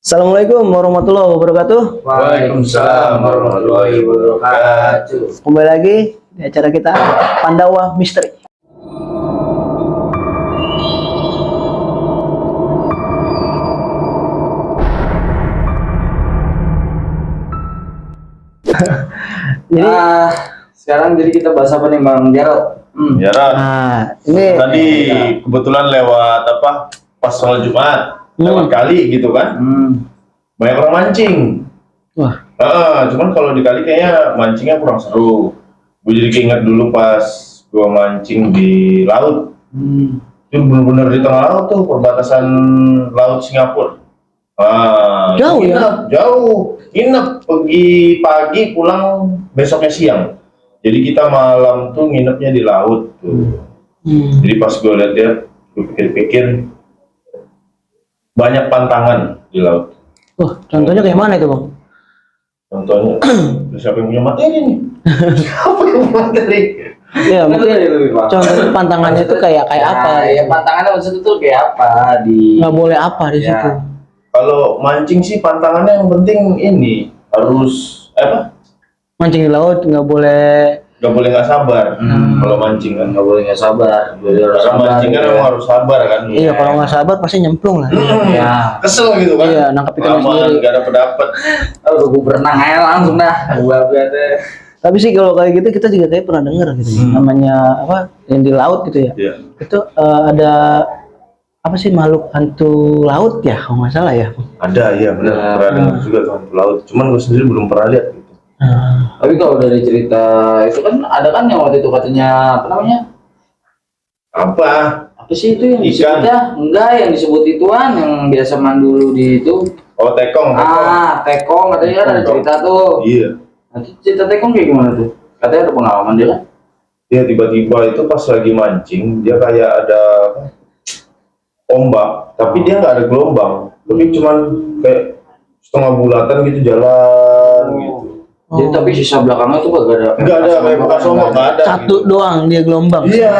Assalamualaikum warahmatullahi wabarakatuh. Waalaikumsalam warahmatullahi wabarakatuh. Kembali lagi di acara kita Pandawa Misteri. Jadi, Sekarang jadi kita bahas apa nih Bang Jarot? Ya, Ran. ini Tadi kebetulan lewat pas sholat Jumat, lewat kali gitu kan. Banyak orang mancing. wah, Cuman kalau di kali kayaknya mancingnya kurang seru. Gue jadi keinget dulu pas gue mancing di laut. Itu bener-bener di tengah laut tuh, perbatasan laut Singapura. Jauh ya? Jauh. Nginep pagi pulang besoknya siang. Jadi kita malam tuh nginepnya di laut tuh. Jadi pas gue lihat-lihat, gue pikir-pikir banyak pantangan di laut. contohnya kayak mana itu, Bang? Contohnya, siapa yang punya materi nih? Siapa yang punya materi? Ya, mungkin contoh pantangannya itu kayak apa? Ya pantangannya maksudnya tuh kayak apa Nggak boleh apa di Ya. situ? Kalau mancing sih pantangannya yang penting ini harus Mancing di laut nggak boleh. nggak sabar. Kalau mancing kan nggak boleh nggak sabar. Jadi harus karena sabar. mancing kan emang harus sabar kan. Iya, kalau nggak sabar pasti nyemplung lah. Ya. Kesel gitu kan. Iya, nangkap ikan Lama sendiri. nggak dapet. Gue berenang aja langsung dah. Gua berarti. Tapi sih kalau kayak gitu kita juga kayak pernah dengar gitu, namanya apa yang di laut gitu ya. Iya. Itu ada apa sih makhluk hantu laut ya, kalau nggak salah ya. Ada, iya benar. Ya. Pernah dengar juga tuh hantu laut. Cuman gue sendiri belum pernah lihat gitu. Tapi kalau dari cerita itu kan ada kan yang waktu itu katanya apa namanya? Apa? Apa sih itu yang Ikan. disebutnya? Enggak, yang disebut ituan yang biasa mandulu di itu. Oh, tekong. Tekong katanya kan ada Tekong. cerita tuh. Iya. Nanti cerita tekong kayak gimana tuh? Katanya ada pengalaman dia kan? Dia tiba-tiba itu pas lagi mancing, dia kayak ada ombak, tapi dia nggak ada gelombang, tapi cuman kayak setengah bulatan gitu jalan gitu. Jadi tapi sisa belakangnya tuh gak ada. Nggak ada kayak bekas ombak, nggak ada. Satu gitu. doang dia gelombang. Iya.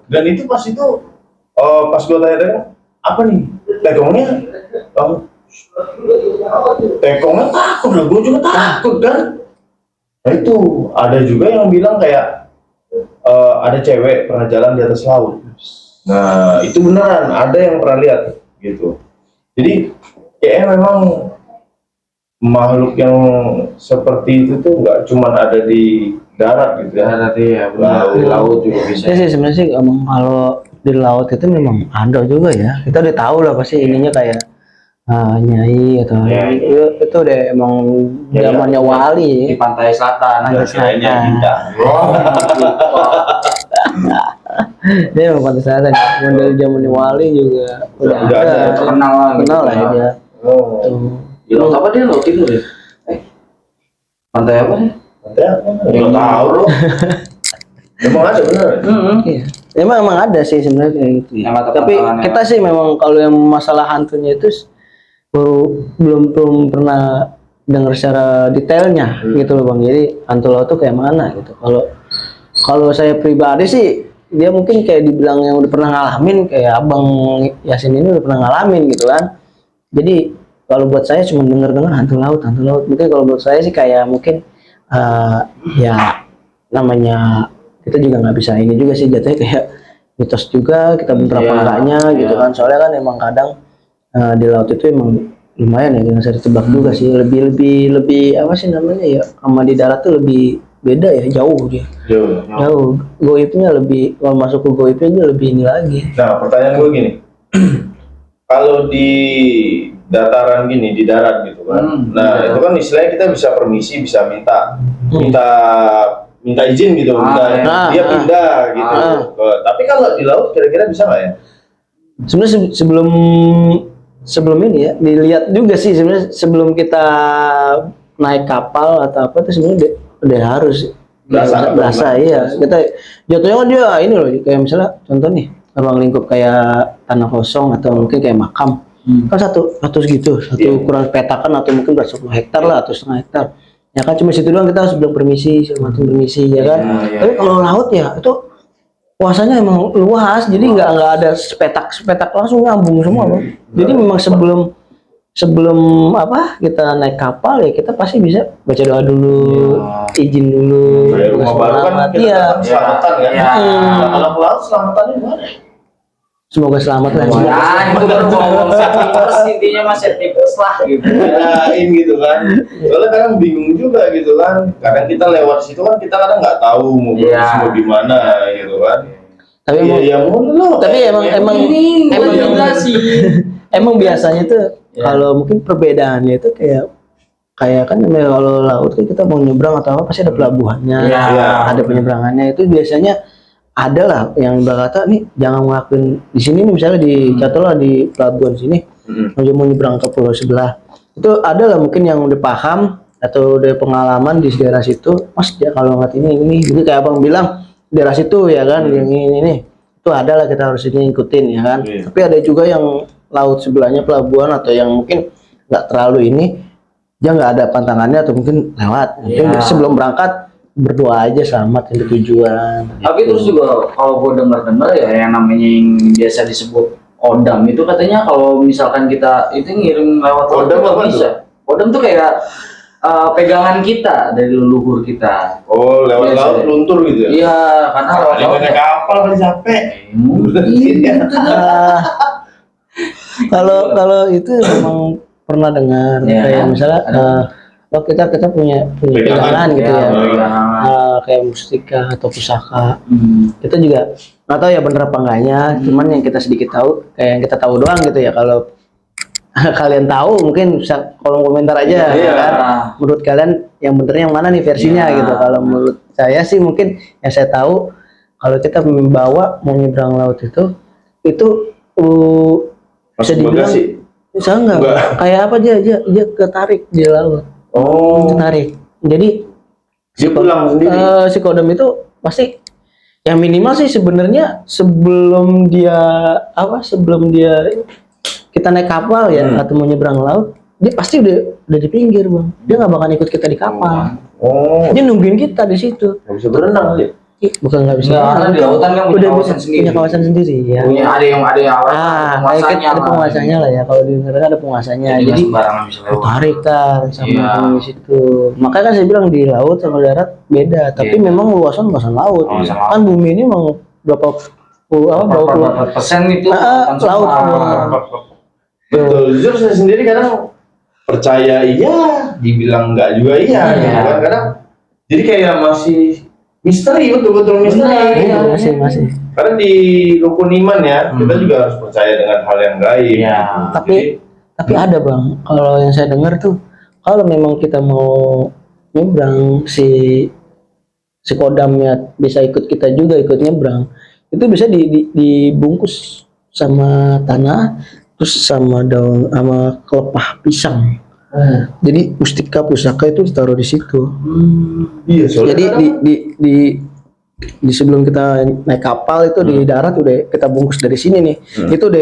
Dan itu pas pas gue tanya-tanya apa nih tekongnya? Tekongnya takut lah, gue juga takut kan. Nah itu ada juga yang bilang kayak ada cewek pernah jalan di atas laut. Nah itu beneran ada yang pernah lihat gitu. Jadi kayaknya memang makhluk yang seperti itu tuh nggak cuma ada di darat gitu ya. Darat ya, benar. Di laut juga bisa. Ya sih sebenarnya sih emang kalau di laut itu memang ada juga ya. Kita udah tahu lah pasti ininya kayak nyai atau Ya, itu udah emang Ya, zamannya ya. wali Di ya. pantai selatan. Pantai Kayaknya selatan. kita. Dia emang pantai selatan. Emang dari zamannya wali juga udah Udah ada. ada. Terkenal lah. Kenal lah ya dia. Oh, Tuh. Di laut apa dia? Laut timur ya? Pantai apa nih? ya, nggak tahu loh. Emang ada bener. Iya. Emang ada sih sebenarnya kayak gitu ya. Yang mata Tapi pantangannya. kita sih memang kalau yang masalah hantunya itu belum pernah dengar secara detailnya gitu loh Bang. Jadi hantu laut tuh kayak mana gitu. Kalau saya pribadi sih dia mungkin kayak dibilang yang udah pernah ngalamin kayak Abang Yasin ini udah pernah ngalamin gitu kan. Jadi kalau buat saya cuma dengar hantu laut. Mungkin kalau buat saya sih kayak mungkin ya namanya kita juga nggak bisa ini juga sih jatuhnya kayak mitos juga kita bener apa Iya, enggaknya gitu iya. kan. Soalnya kan emang kadang di laut itu emang lumayan ya yang saya tebak juga sih lebih apa sih namanya ya sama di darat tuh lebih beda ya jauh dia jauh goibnya lebih kalau masuk ke goibnya dia lebih ini lagi. Nah, pertanyaan gue gini. Kalau di dataran gini, di darat gitu kan. Nah, itu kan istilahnya kita bisa permisi, bisa minta izin gitu, dia pindah gitu. Tapi kalau di laut kira-kira bisa nggak ya? Sebenarnya sebelum ini ya dilihat juga sih sebenarnya sebelum kita naik kapal atau apa tuh sebenarnya udah harus berasa iya kita jatuhnya kan dia ini loh kayak misalnya contoh nih ruang lingkup kayak tanah kosong atau mungkin kayak makam kan satu segitu kurang petakan atau mungkin berapa 10 hektar lah atau setengah hektar ya kan cuma situ doang kita harus bilang permisi permisi ya kan. Tapi kalau laut ya itu kuasanya emang luas jadi nggak ada sepetak langsung nyambung semua Bang. Jadi memang sebelum apa kita naik kapal ya kita pasti bisa baca doa dulu, izin dulu, Kayak rumah baru kan selamat. kita Iya. datang selamatan kan. Iya. Nah, kalau ke laut selamatannya gimana? Semoga selamat lah. Nah, itu baru ngomong safety first, intinya mas safety first lah gitu. Kirain gitu kan. Soalnya kadang bingung juga gitu kan. Kadang kita lewat situ kan kita kadang nggak tahu mau Iya. mau di mana gitu kan. Tapi Iya, emang, ya mulu. tapi emang emang biasanya tuh Ya. kalau mungkin perbedaannya itu kayak kan namanya kalau laut kan kita mau nyebrang atau apa pasti ada pelabuhannya, Iya. ada penyeberangannya itu biasanya ada lah yang berkata nih jangan ngelakuin di sini nih misalnya di contoh lah di pelabuhan sini mau nyebrang ke pulau sebelah itu ada lah mungkin yang udah paham atau udah pengalaman di daerah situ mas ya kalau nggak ini jadi kayak abang bilang daerah situ ya kan yang ini nih itu ada lah kita harus ini ikutin ya kan tapi ada juga yang laut sebelahnya pelabuhan atau yang mungkin nggak terlalu ini dia nggak ada pantangannya atau mungkin lewat mungkin sebelum berangkat berdoa aja selamat yang tujuan. Tapi terus juga kalau gue dengar ya yang namanya yang biasa disebut kodam itu katanya kalau misalkan kita itu ngirim lewat laut Kodam nggak apa bisa. Kodam tuh kayak pegangan kita dari leluhur kita. Oh, lewat Biasa laut ya. luntur gitu ya. Iya, karena lewat Kalau laut. naik kapal kan capek. Mungkin. Ah, kalau itu memang pernah dengar Iya, kayak kan? misalnya oh kita punya pegangan gitu ya, kayak mustika atau pusaka kita juga nggak tahu ya bener apa enggaknya cuman yang kita sedikit tahu kayak yang kita tahu doang gitu ya kalau kalian tahu mungkin bisa kolom komentar aja Iya. kan menurut kalian yang benernya yang mana nih versinya Iya. gitu kalau menurut saya sih mungkin yang saya tahu kalau kita membawa mau nyebrang laut itu bisa Masuk dibilang bagasi. bisa enggak kayak apa dia ketarik di laut ketarik jadi Dia pulang sendiri. si kodam itu pasti yang minimal sih sebenarnya sebelum dia kita naik kapal ya atau mau nyebrang laut dia pasti udah di pinggir bang dia nggak bakal ikut kita di kapal Oh, dia nungguin kita di situ nggak bisa berenang dia. bukan nggak bisa Nggak, karena di lautan kan punya udah kawasan sendiri. punya kawasan sendiri ya Punya ada yang kayak ada penguasanya lah ya kalau di negara ada penguasanya jadi sembarangan bisa lewat. tarik kan sama Iya. di situ makanya kan saya bilang di laut sama darat beda tapi memang luasan laut Luasan kan bumi ini memang berapa Berapa persen itu kan laut semua. Betul. Jujur saya sendiri kadang percaya iya, dibilang enggak juga iya, gitu kan. Kadang jadi kayak masih misteri, betul-betul misteri. Iya, masih Karena di rukun iman ya, kita juga harus percaya dengan hal yang gaib. Iya. Gitu. tapi ada bang kalau yang saya dengar tuh kalau memang kita mau nyebrang si kodamnya bisa ikut kita juga ikut nyebrang itu bisa dibungkus sama tanah terus sama daun sama kelepah pisang jadi mustika pusaka itu ditaruh di situ Iya, soalnya jadi kadang- di sebelum kita naik kapal itu di darat udah kita bungkus dari sini nih itu udah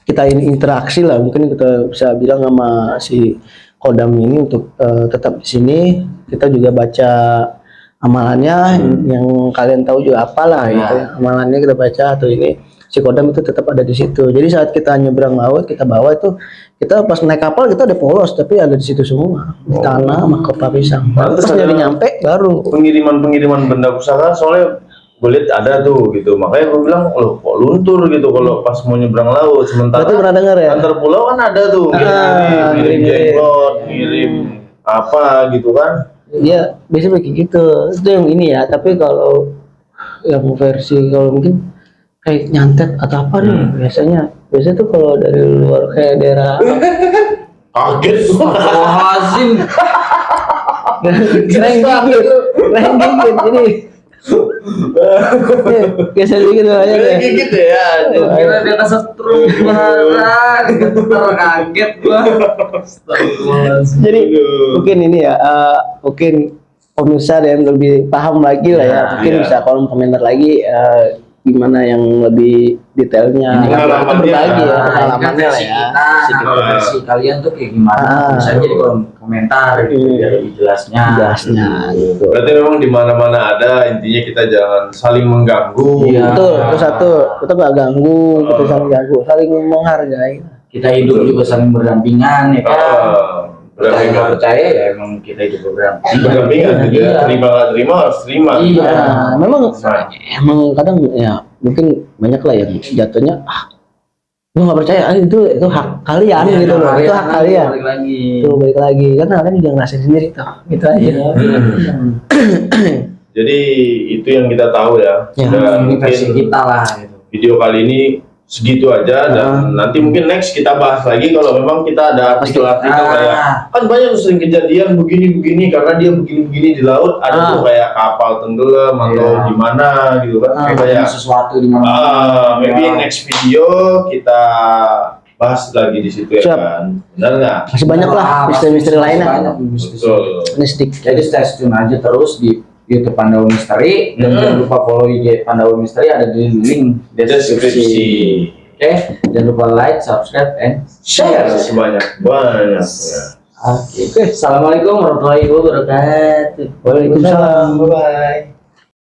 kita ini interaksi lah mungkin kita bisa bilang sama si kodam ini untuk tetap di sini kita juga baca amalannya yang kalian tahu juga apalah gitu ya. Amalannya kita baca atau ini si kodam itu tetap ada di situ jadi saat kita nyebrang laut kita bawa itu kita pas naik kapal kita ada polos tapi ada di situ semua di tanah sama kelepah pisang pas Pantes nyari ada- nyampe baru pengiriman benda pusaka soalnya gue lihat ada tuh gitu makanya gue bilang loh kok luntur gitu kalau pas mau nyebrang laut sementara berarti pernah dengar ya antar pulau kan ada tuh ngirim ngirim. jenglot ngirim apa gitu kan dia biasanya kayak gitu itu yang ini ya tapi kalau yang versi kalau mungkin kayak nyantet atau apa nih biasanya tuh kalau dari luar kayak daerah kaget Hazim. keren gigit ini biasa dikit aja deh gigit ya Kira dia kesetrum beneran, kaget gua. jadi mungkin ini ya mungkin pemirsa yang lebih paham lagi lah ya mungkin iya. bisa kolom komentar lagi gimana yang lebih detailnya Ini kita pengalamannya. berbagi ya Nah, pengalamannya lah ya Kita versi kalian tuh kayak gimana? Bisa aja di kolom komentar gitu biar lebih jelasnya. jelasnya gitu berarti memang di mana-mana ada intinya kita jangan saling mengganggu Iya. betul itu satu kita nggak ganggu kita saling jago saling menghargai kita hidup juga saling berdampingan ya kan. Percaya nggak Berdampingan. percaya ya emang kita hidup berdampingan. Berdampingan gitu ya. Iya. Terima nggak terima harus terima. Iya. Nah, memang Nah, emang kadang ya mungkin banyak lah yang jatuhnya gue nggak percaya itu hak kalian Iya, gitu loh, balik itu hak lagi, kalian. balik lagi. Itu balik lagi karena kalian juga ngerasain sendiri tuh, gitu aja. Iya. Jadi itu yang kita tahu ya. Ya, Dan Ini versi mungkin kita lah gitu. video kali ini segitu aja dan nanti mungkin next kita bahas lagi kalau memang kita ada artikel-artikel kayak kan banyak sering kejadian begini-begini karena dia begini-begini di laut ada tuh kayak kapal tenggelam atau Iya. gimana gitu kan kayak sesuatu di mana. maybe next video kita bahas lagi di situ ya Siap. kan benar nggak? Masih banyak lah misteri-misteri lainnya. Banyak misteri. Betul. Ini sedikit. Jadi stay tune aja terus di YouTube Pandawa Misteri dan jangan lupa follow IG Pandawa Misteri ada di link Deskripsi. Oke, jangan lupa like, subscribe, and Share sebanyak-banyaknya. Oke, assalamualaikum warahmatullahi wabarakatuh. Waalaikumsalam. Bye bye.